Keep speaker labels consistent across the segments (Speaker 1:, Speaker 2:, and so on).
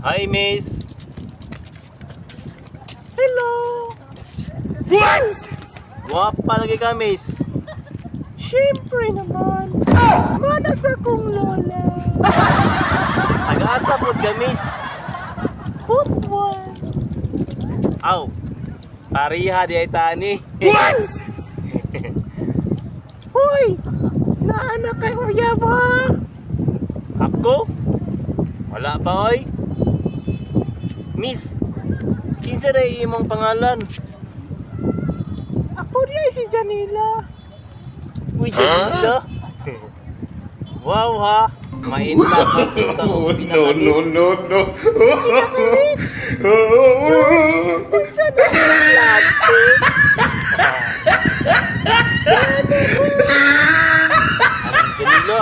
Speaker 1: Hi, miss. Hello. Guwapa lagi ka, miss. Siyempre naman. Manas akong lola. Taga-asa po ka, miss. Put one. Aw. Pariha di ay tani. Hoy! Naanak kay kuya ba? Ako? Wala pa, oy. Miss, kinsa na imong pangalan? Ako di ay si Janila. Uy, Janila? Wow ha, mainta ka.
Speaker 2: No, no, no, no.
Speaker 1: Kinsa na imong lati? Janila,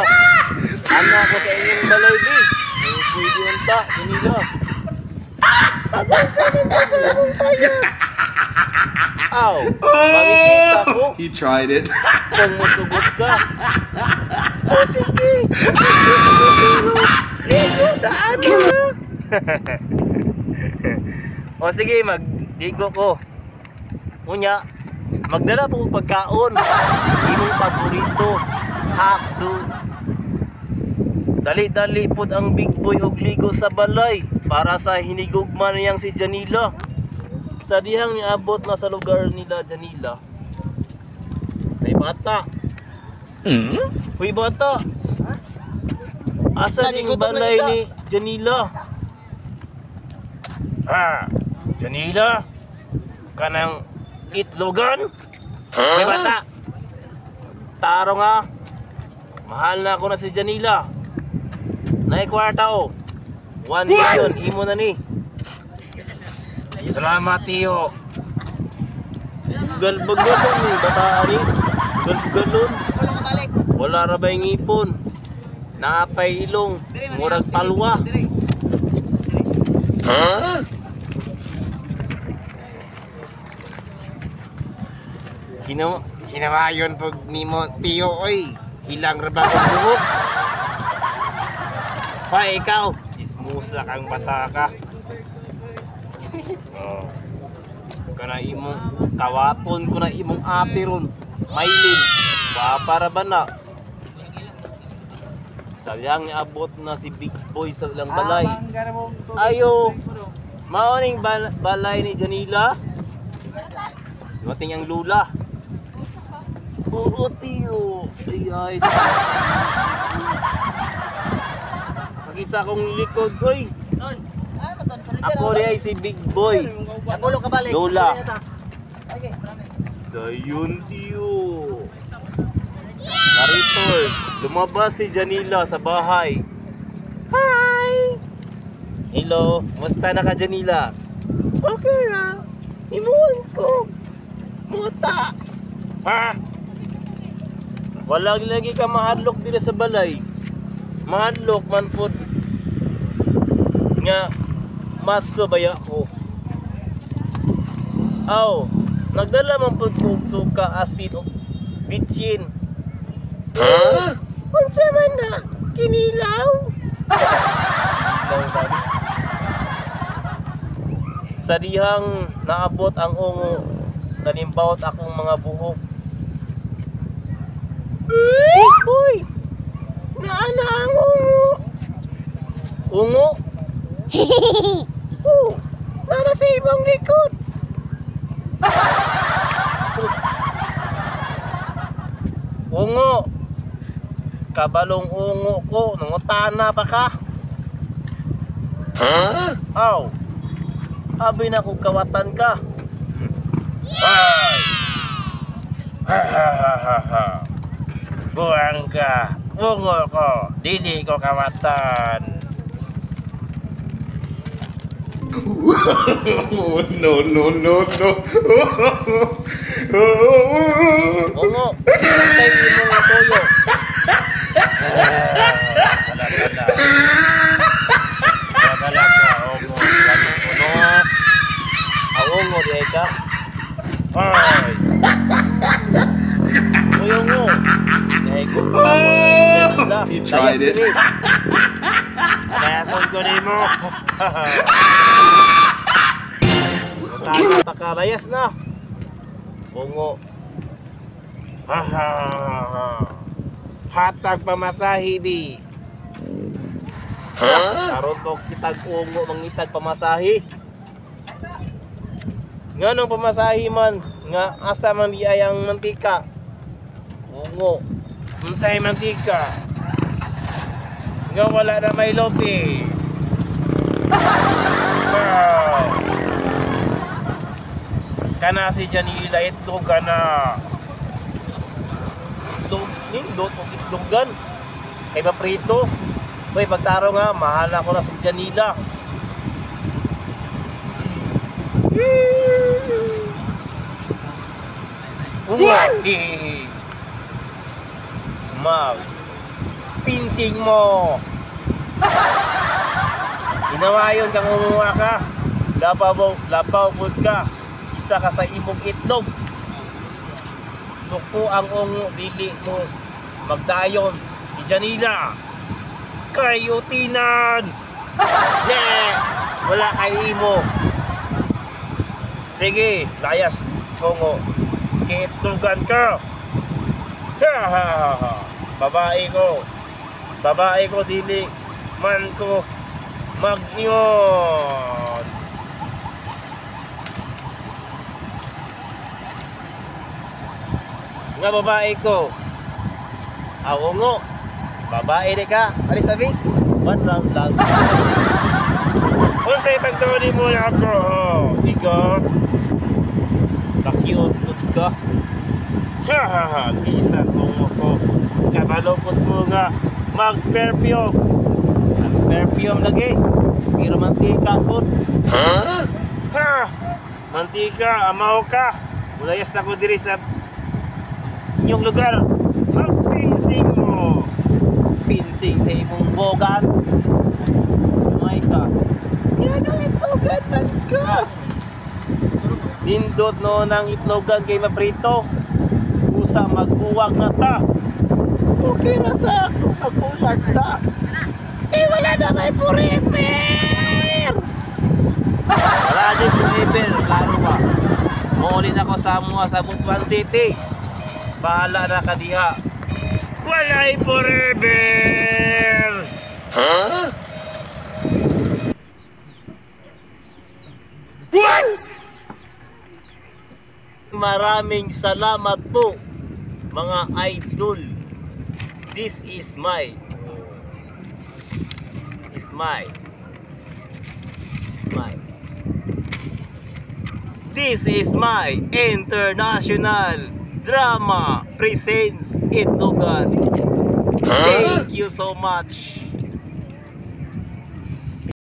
Speaker 1: ano ako sa inyong balay di? Pwede unta, Janila. Abang sanin ka sa imong kaya. Aw, mamisita ko.
Speaker 2: He tried it.
Speaker 1: Kung masugot ka. O sige, ligo, daan mo na. O sige, magligo ko. Unya, magdala po pagkaon. Imong paborito, hotdog. Dali-dali po ang big boy og ligo sa balay para sa hinigugman niyang si Janila. Sa dihang niabot na sa lugar nila Janila. May bata. Uy bata. Asa ning balay ni Janila? Janila? Kanang itlogan? May bata. Taro nga. Mahal na ako na si Janila. Nay kwarta o. 1 million imo na ni. Salamat tiyo. Galbagalon ni bata ani. Galbagalon. Wala ra bay ngipon. Naapay ilong, murag palwa. Kinamayon pag nimo tiyo oy. Hilang ra ba ang buhok? Pa ikaw, ismusa kang bata ka. Oh. Kana imong kawaton ko na imong ate ron. Maylin, para ba na? Sayang niabot na si Big Boy sa ilang balay. Ayo, maoning balay ni Janila. Dumating ang lula. Oo, tiyo. Ay, sakit sa akong likod, oy. Ako rin ay si Big Boy. Lola. Dayun, tiyo. Narito, lumabas si Janila sa bahay. Hi! Hello, musta na ka, Janila? Okay na. Imuwan ko. Muta. Ha? Wala lagi ka mahadlok dito sa balay. Mahadlok man po. Nga, matso baya ko. Aw, nagdala man po kong suka, asin o bitchin. Unsa man na? Kinilaw? Sa dihang naabot ang ungo, nalimbawot akong mga buhok. Uy! Naana ang ungo? Ungo? Oh, nara sa ibang likod. Ungo. Kabalong ungo ko, nangutana pa ka. Aw. Abi na kung kawatan ka. Ay. Ha. Buang ka. Ungo ko, dili ko kawatan.
Speaker 2: No, no, no, no.
Speaker 1: Ungo, sintay mo ng toyo. Kala ungo. Ungo di ka. Ay. Ungo.
Speaker 2: He tried it.
Speaker 1: Palayason ko ni mo. Tayo pakalayas na. Bungo. Hatag pamasahe di. Karon to kitag ungo mangitag pamasahe. Nganong pamasahe man nga asa man di ayang mantika. Ungo. Unsay mantika? Nga wala na may lopi. Wow. Kana si Janila itlog kana. Nindot o itlogan kay paprito. Uy, pagtaro nga, mahal ako na si Janila. Mag pinsing mo. Inawayon kang umuha ka. Lapaw food ka. Isa ka sa imong itlog. Suko ang ungo dili mo magdayon ni Janila. Kayutinan. Wala kay imo. Sige, layas ungo. Kitlogan ka. Babae ko dili man ko mag-iyon. Nga babae ko. Ungo. Babae di ka. Ali sabi. One round lang. Kung sa'y pagtuli mo na ako. Ikaw. Nakiutot ka. Bisan ungo ko. Kabalokot mo nga. Mag-perfume. Mag-perfume lagi. Pero mantika po. Mantika. Amaw ka. Mulayas na ko diri sa inyong lugar. Magpinsing mo. Pinsing sa imong bogan. Umay ka. Yan ang itlogan man ka. Nindot no ng itlogan kay maprito. Usa magbuwag na ta. Okay na sa ako magulag ta. Wala na may forever. Wala din forever. Klaro ba? Maulin ako sa mga sa Butuan City. Bahala na ka diha. Walay forever. Maraming salamat po mga idol. This is my international drama presents Itlogan. Thank you so much.